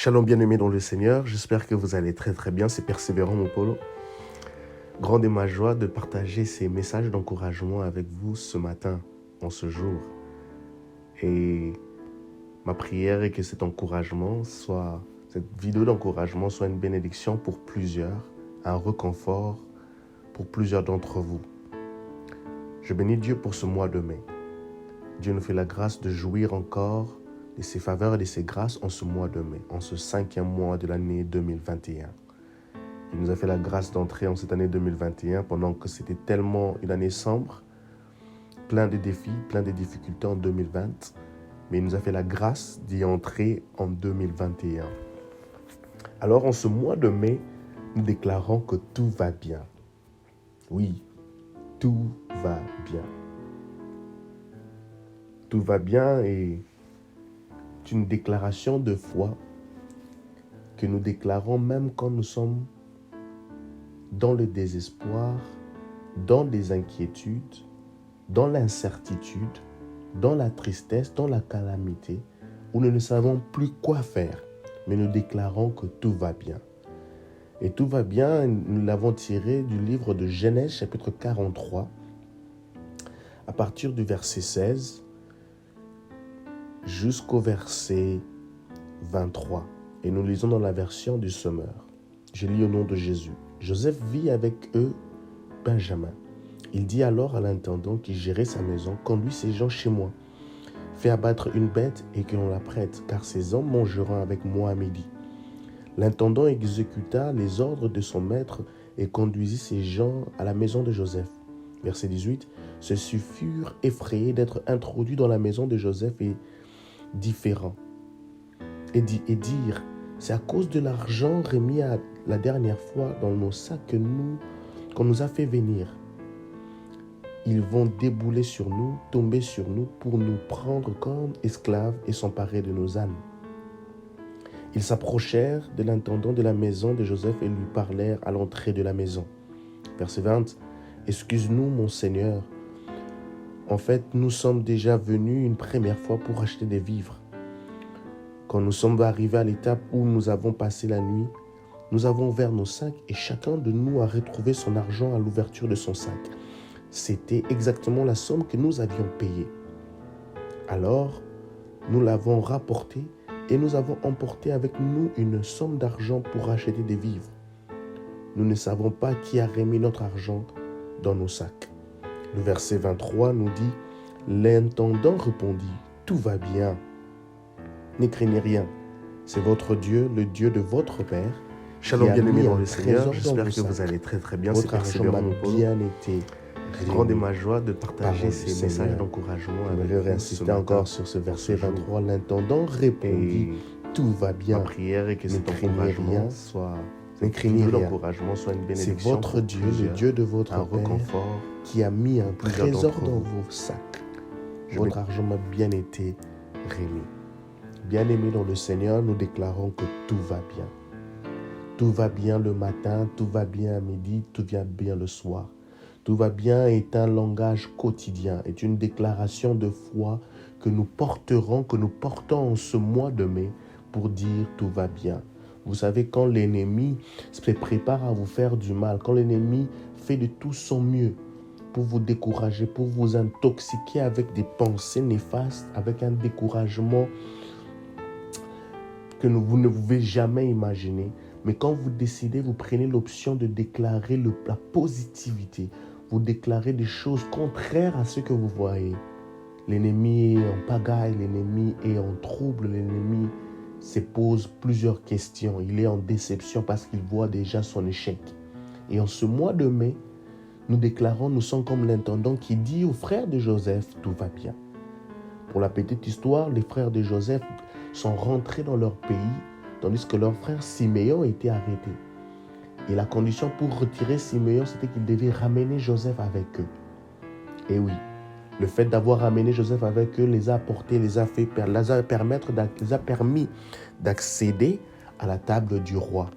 Shalom bien-aimés dans le Seigneur, j'espère que vous allez très très bien, c'est Persévérant mon polo. Grande est ma joie de partager ces messages d'encouragement avec vous ce matin, en ce jour. Et ma prière est que cet encouragement cette vidéo d'encouragement soit une bénédiction pour plusieurs, un réconfort pour plusieurs d'entre vous. Je bénis Dieu pour ce mois de mai. Dieu nous fait la grâce de jouir encore de ses faveurs et de ses grâces en ce mois de mai, en ce 5e mois de l'année 2021. Il nous a fait la grâce d'entrer en cette année 2021 pendant que c'était tellement une année sombre, plein de défis, plein de difficultés en 2020, mais il nous a fait la grâce d'y entrer en 2021. Alors en ce mois de mai, nous déclarons que tout va bien. Oui, tout va bien. Tout va bien et c'est une déclaration de foi que nous déclarons même quand nous sommes dans le désespoir, dans les inquiétudes, dans l'incertitude, dans la tristesse, dans la calamité, où nous ne savons plus quoi faire, mais nous déclarons que tout va bien. Et tout va bien, nous l'avons tiré du livre de Genèse, chapitre 43, à partir du verset 16 jusqu'au verset 23. Et nous lisons dans la version du Sommeur. Je lis au nom de Jésus. Joseph vit avec eux Benjamin. Il dit alors à l'intendant qui gérait sa maison, « Conduis ces gens chez moi. Fais abattre une bête et que l'on la prête, car ces hommes mangeront avec moi à midi. » L'intendant exécuta les ordres de son maître et conduisit ces gens à la maison de Joseph. Verset 18. Ceux-ci furent effrayés d'être introduits dans la maison de Joseph et dirent, c'est à cause de l'argent remis la dernière fois dans nos sacs qu'on nous a fait venir. Ils vont débouler sur nous, tomber sur nous pour nous prendre comme esclaves et s'emparer de nos ânes. Ils s'approchèrent de l'intendant de la maison de Joseph et lui parlèrent à l'entrée de la maison. Verset 20. Excuse-nous, mon Seigneur. En fait, nous sommes déjà venus une première fois pour acheter des vivres. Quand nous sommes arrivés à l'étape où nous avons passé la nuit, nous avons ouvert nos sacs et chacun de nous a retrouvé son argent à l'ouverture de son sac. C'était exactement la somme que nous avions payée. Alors, nous l'avons rapporté et nous avons emporté avec nous une somme d'argent pour acheter des vivres. Nous ne savons pas qui a remis notre argent dans nos sacs. Le verset 23 nous dit, « L'intendant répondit, « Tout va bien. Ne craignez rien. C'est votre Dieu, le Dieu de votre Père. » Shalom bien-aimés dans le Seigneur, j'espère que vous allez très très bien. C'est Persévérant mon polo. Grande est ma joie de partager ces messages d'encouragement avec vous. Je vais réinsister encore sur ce verset 23. L'intendant répondit, « Tout va bien. » Ma prière est que cet encouragement soit... Ne craignez rien. Soit une bénédiction. C'est votre Dieu, le Dieu de votre Père, qui a mis un trésor dans vos sacs. Votre argent m'a bien été remis. Bien-aimés dans le Seigneur, nous déclarons que tout va bien. Tout va bien le matin, tout va bien à midi, tout va bien le soir. Tout va bien est un langage quotidien, est une déclaration de foi que nous portons en ce mois de mai pour dire tout va bien. Vous savez, quand l'ennemi se prépare à vous faire du mal, quand l'ennemi fait de tout son mieux pour vous décourager, pour vous intoxiquer avec des pensées néfastes, avec un découragement que vous ne pouvez jamais imaginer. Mais quand vous décidez, vous prenez l'option de déclarer la positivité, vous déclarez des choses contraires à ce que vous voyez. L'ennemi est en pagaille, l'ennemi est en trouble, l'ennemi se pose plusieurs questions. Il est en déception parce qu'il voit déjà son échec. Et en ce mois de mai, nous déclarons, nous sommes comme l'intendant qui dit aux frères de Joseph, tout va bien. Pour la petite histoire, les frères de Joseph sont rentrés dans leur pays, tandis que leur frère Siméon était arrêté. Et la condition pour retirer Siméon, c'était qu'il devait ramener Joseph avec eux. Et oui, le fait d'avoir ramené Joseph avec eux les a permis d'accéder à la table du roi.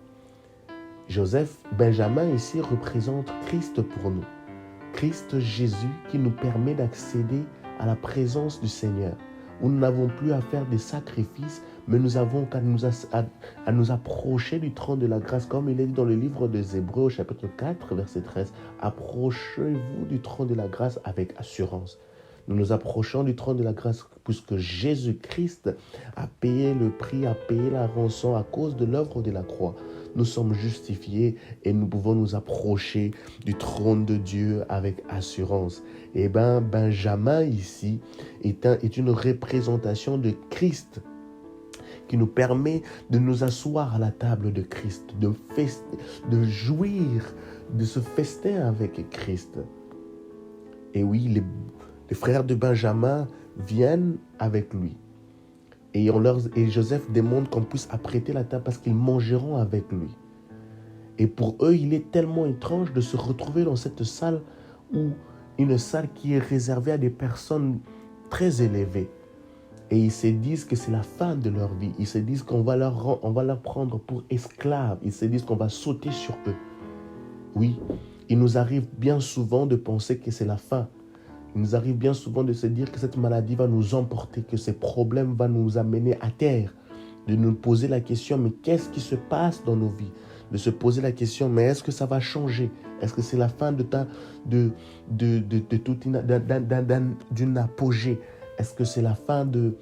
Benjamin ici représente Christ pour nous. Christ Jésus qui nous permet d'accéder à la présence du Seigneur, où nous n'avons plus à faire des sacrifices, mais nous avons qu'à à nous approcher du trône de la grâce, comme il est dit dans le livre des Hébreux, au chapitre 4, verset 13. Approchez-vous du trône de la grâce avec assurance. Nous nous approchons du trône de la grâce puisque Jésus-Christ a payé le prix, a payé la rançon à cause de l'œuvre de la croix. Nous sommes justifiés et nous pouvons nous approcher du trône de Dieu avec assurance. Et Benjamin ici est une représentation de Christ qui nous permet de nous asseoir à la table de Christ, de jouir de ce festin avec Christ. Et oui, les frères de Benjamin viennent avec lui. Et Joseph demande qu'on puisse apprêter la table parce qu'ils mangeront avec lui. Et pour eux, il est tellement étrange de se retrouver dans cette salle une salle qui est réservée à des personnes très élevées. Et ils se disent que c'est la fin de leur vie. Ils se disent qu'on va leur prendre pour esclaves. Ils se disent qu'on va sauter sur eux. Oui, il nous arrive bien souvent de penser que c'est la fin. Il nous arrive bien souvent de se dire que cette maladie va nous emporter, que ces problèmes vont nous amener à terre. De nous poser la question, mais qu'est-ce qui se passe dans nos vies? De se poser la question, mais est-ce que ça va changer? Est-ce que c'est la fin d'une apogée? Est-ce que c'est la fin de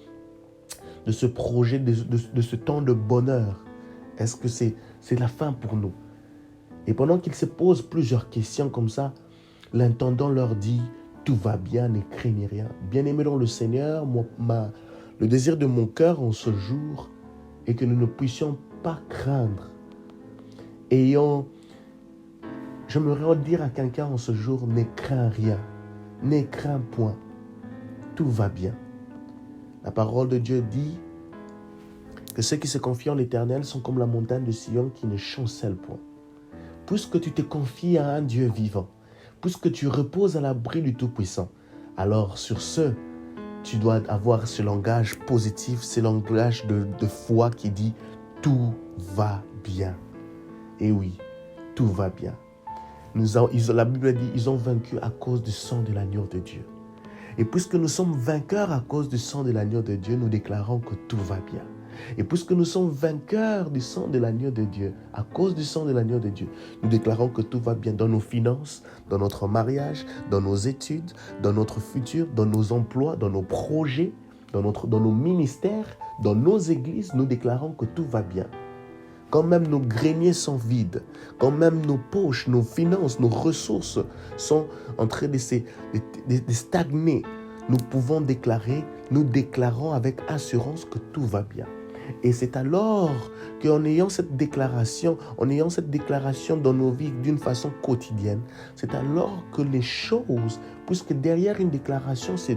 ce projet, de ce temps de bonheur? Est-ce que c'est la fin pour nous? Et pendant qu'ils se posent plusieurs questions comme ça, l'intendant leur dit, tout va bien, ne craignez rien. Bien-aimés dans le Seigneur, le désir de mon cœur en ce jour est que nous ne puissions pas craindre. J'aimerais dire à quelqu'un en ce jour, ne crains rien, ne crains point, tout va bien. La parole de Dieu dit que ceux qui se confient en l'Éternel sont comme la montagne de Sion qui ne chancelle point. Puisque tu te confies à un Dieu vivant, puisque tu reposes à l'abri du Tout-Puissant, alors sur ce, tu dois avoir ce langage positif, ce langage de foi qui dit « tout va bien ». Et oui, tout va bien. La Bible dit ils ont vaincu à cause du sang de l'agneau de Dieu. Et puisque nous sommes vainqueurs à cause du sang de l'agneau de Dieu, nous déclarons que tout va bien. Et puisque nous sommes vainqueurs du sang de l'agneau de Dieu, à cause du sang de l'agneau de Dieu, nous déclarons que tout va bien dans nos finances, dans notre mariage, dans nos études, dans notre futur, dans nos emplois, dans nos projets, dans nos ministères, dans nos églises, nous déclarons que tout va bien. Quand même nos greniers sont vides, quand même nos poches, nos finances, nos ressources sont en train de stagner, nous déclarons avec assurance que tout va bien. Et c'est alors qu'en ayant cette déclaration dans nos vies d'une façon quotidienne, c'est alors que les choses, puisque derrière une déclaration se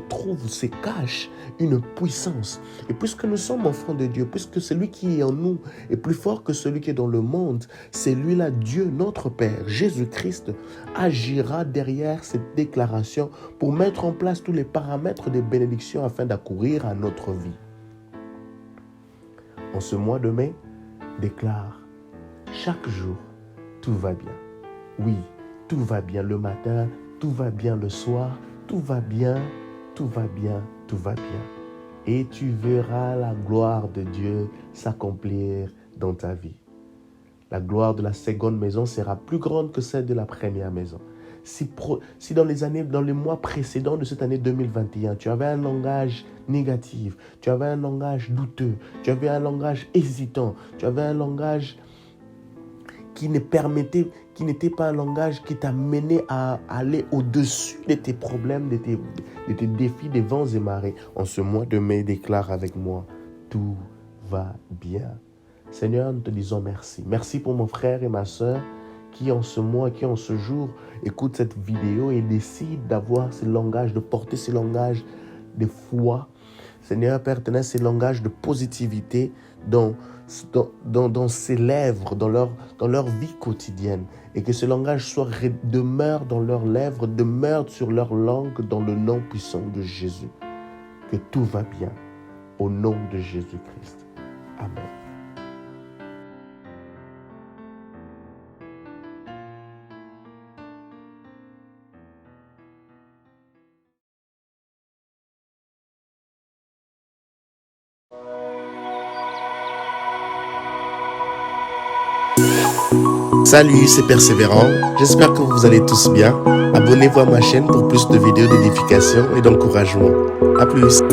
cache une puissance. Et puisque nous sommes enfants de Dieu, puisque celui qui est en nous est plus fort que celui qui est dans le monde, c'est lui-là, Dieu, notre Père, Jésus-Christ, agira derrière cette déclaration pour mettre en place tous les paramètres de bénédiction afin d'accourir à notre vie. En ce mois de mai, déclare, chaque jour, tout va bien. Oui, tout va bien le matin, tout va bien le soir, tout va bien, tout va bien, tout va bien. Et tu verras la gloire de Dieu s'accomplir dans ta vie. La gloire de la seconde maison sera plus grande que celle de la première maison. Si dans les mois précédents de cette année 2021, tu avais un langage négatif, tu avais un langage douteux, tu avais un langage hésitant, tu avais un langage qui n'était pas un langage qui t'a mené à aller au-dessus de tes problèmes, de tes défis, des vents et marées. En ce mois de mai, déclare avec moi, tout va bien. Seigneur, nous te disons merci. Merci pour mon frère et ma sœur qui en ce mois, qui en ce jour écoutent cette vidéo et décident d'avoir ce langage, de porter ce langage de foi. Seigneur, Père éternel, ce langage de positivité dans ses lèvres, dans leur vie quotidienne. Et que ce langage demeure dans leurs lèvres, demeure sur leur langue dans le nom puissant de Jésus. Que tout va bien au nom de Jésus-Christ. Amen. Salut, c'est Persévérant. J'espère que vous allez tous bien. Abonnez-vous à ma chaîne pour plus de vidéos d'édification et d'encouragement. A plus.